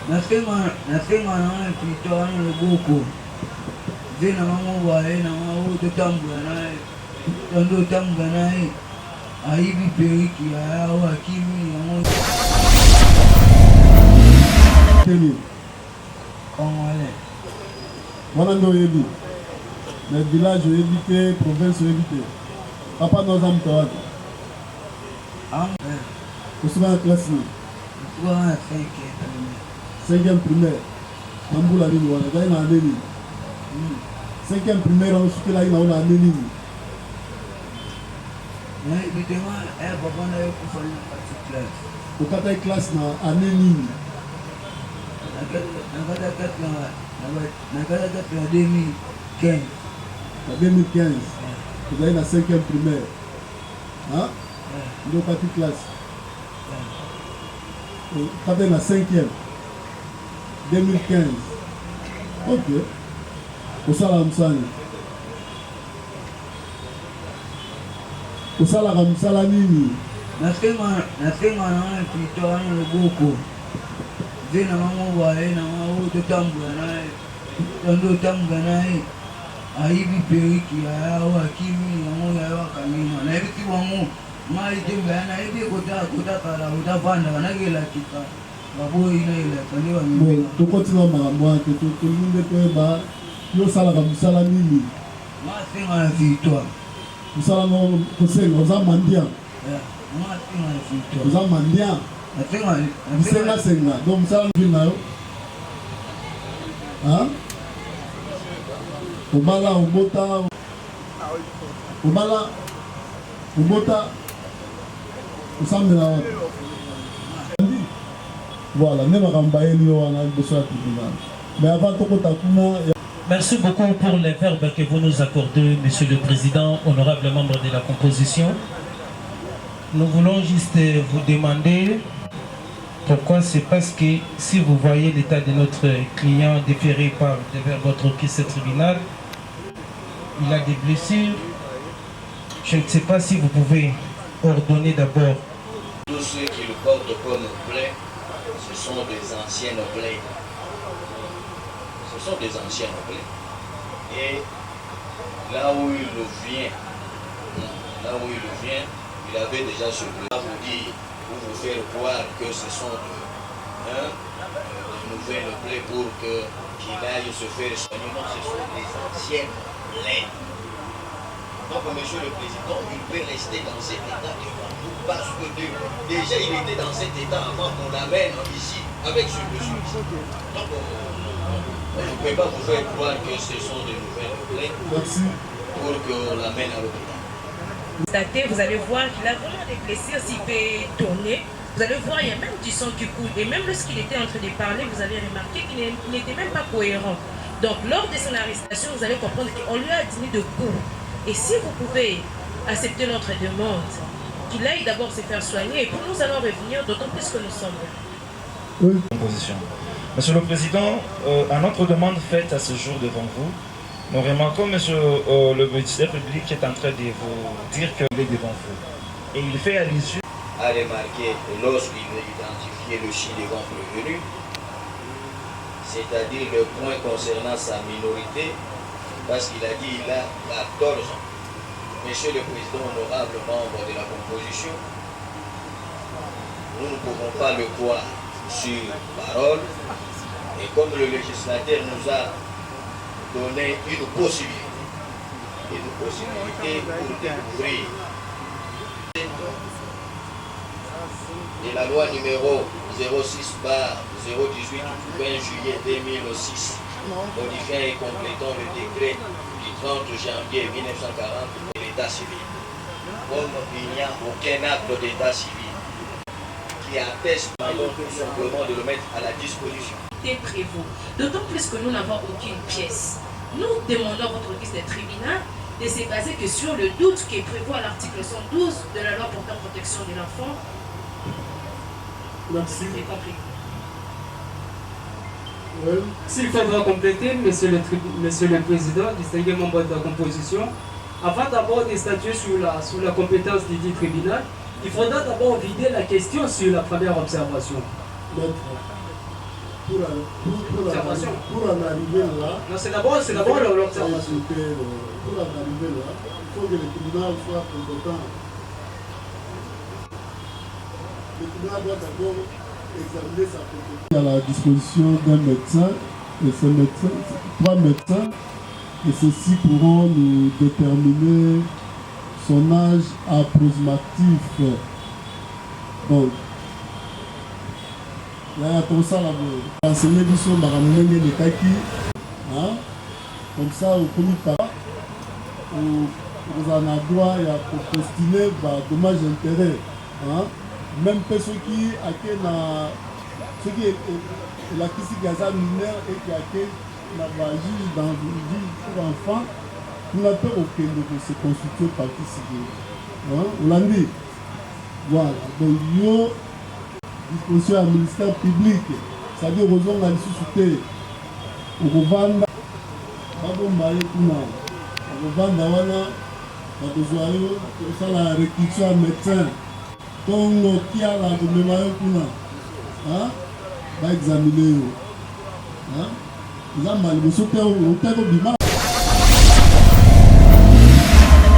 Nasema naona kitwana lubuku. Zina mamu wae na mamu tutambua naye. Tando tambua naye. Aibi periki ya wakimi ya moja. Teni. Kongole. Wana ndo yebi. Na village évité, province évité. Papa nous a mtawaka. Usuma na classe ni. Usuma na 5e primaire. Mambula nini wana gai na nini? 5e primaire on sukila ina ona nini? Na bitema baba na kufanya katika class. Ukata class na nini? Nakata 2015. En 2015, vous avez la 5e primaire. Hein? Vous avez quelle classe? Vous avez la 5e. 2015. Ok. Vous savez la msani. Vous savez la msala nini? Nasema naona kitwana lubuku. Zina mamu wae na mamu tutambua naye. Tando tambua naye. Aibi periki ya wakimi ya moja ya wakamima. Na hivi kiwa mu mali jembe na hivi kuta kala utapanda wanagela kika. Babo ina ile kaniwa mimi. Tukotina magambo yake tulinde kweba yo sala kabisala nini? Masenga na vitwa. Musala no kusenga uzamandia. Masenga na vitwa. Uzamandia. Senga. Donc musala vina yo. Hein? Ubala ubota usambela wapi? Voilà, ne makambaeli yo wana biso ya tribunal. Mais avant tokota kuna. Merci beaucoup pour les verbes que vous nous accordez, Monsieur le Président, honorable membre de la composition. Nous voulons juste vous demander pourquoi. C'est parce que si vous voyez l'état de notre client déféré vers votre caisse tribunal, il a des blessures. Je ne sais pas si vous pouvez ordonner d'abord. Tous ceux qui le portent comme plaie, ce sont des anciennes plaies. Ce sont des anciennes plaies. Et là où il vient, il avait déjà ce bleu. Vous dire, vous faire croire que ce sont de nouvelles plaies pour qu'il aille se faire soigner. Non, ce sont des anciennes plaies. Donc, Monsieur le Président, il peut rester dans cet état devant nous parce que déjà il était dans cet état avant qu'on l'amène ici avec ce monsieur. Donc, on ne peut pas vous faire croire que ce sont de nouvelles plaies pour qu'on l'amène à l'hôpital. Vous allez voir qu'il a vraiment des blessures, s'il peut tourner. Vous allez voir, il y a même du sang qui coule. Et même lorsqu'il était en train de parler, vous avez remarqué qu'il n'était même pas cohérent. Donc, lors de son arrestation, vous allez comprendre qu'on lui a donné de coups. Et si vous pouvez accepter notre demande, qu'il aille d'abord se faire soigner, et puis nous allons revenir, d'autant plus que nous sommes là. Composition. Monsieur le Président, à notre demande faite à ce jour devant vous, nous remarquons Monsieur le ministère public qui est en train de vous dire qu'il est devant vous. Et il fait allusion à remarquer lorsqu'il a identifié le ci-devant prévenu, c'est-à-dire le point concernant sa minorité, parce qu'il a dit qu'il a 14 ans. Monsieur le Président, honorable membre de la composition, nous ne pouvons pas le croire sur parole. Et comme le législateur nous a donné une possibilité pour découvrir de la loi numéro 06/018 du 20 juillet 2006, modifiant et complétant le décret du 30 janvier 1940 de l'état civil. Comme il n'y a aucun acte d'état civil qui atteste tout simplement de le mettre à la disposition. Prévaut. D'autant plus que nous n'avons aucune pièce. Nous demandons à votre office de tribunal de se baser que sur le doute qui prévoit l'article 112 de la loi portant protection de l'enfant. Merci. C'est compliqué. S'il faudra compléter, Monsieur le Président, distingué membre de la composition, avant d'abord de statuer sur la compétence du dit tribunal, il faudra d'abord vider la question sur la première observation. pour en arriver là. Non, c'est d'abord l'observation. Pour en arriver là, il faut que le tribunal soit compétent. Le tribunal doit d'abord examiner sa compétence. Il y a la disposition d'un médecin, et ce médecin, 3 médecins, et ceux-ci pourront nous déterminer son âge approximatif. Donc, il y a tout ça là-bas. Enseigner du son, les kaki, comme ça, au premier pas, vous en avez droit à postuler dommage d'intérêt. Même ceux qui la question mineur et qui a la juge dans le juge pour enfants, nous n'avons pas aucun de se constituer partie civile. Hollandi. Voilà. Donc, il y a disposition à ministère public, c'est-à-dire aux gens à l'issue au Rwanda, au Rwanda, on a la réquisition à médecin. Congo qui a la gouvernement va examiner. Ils ont mal, ils sont au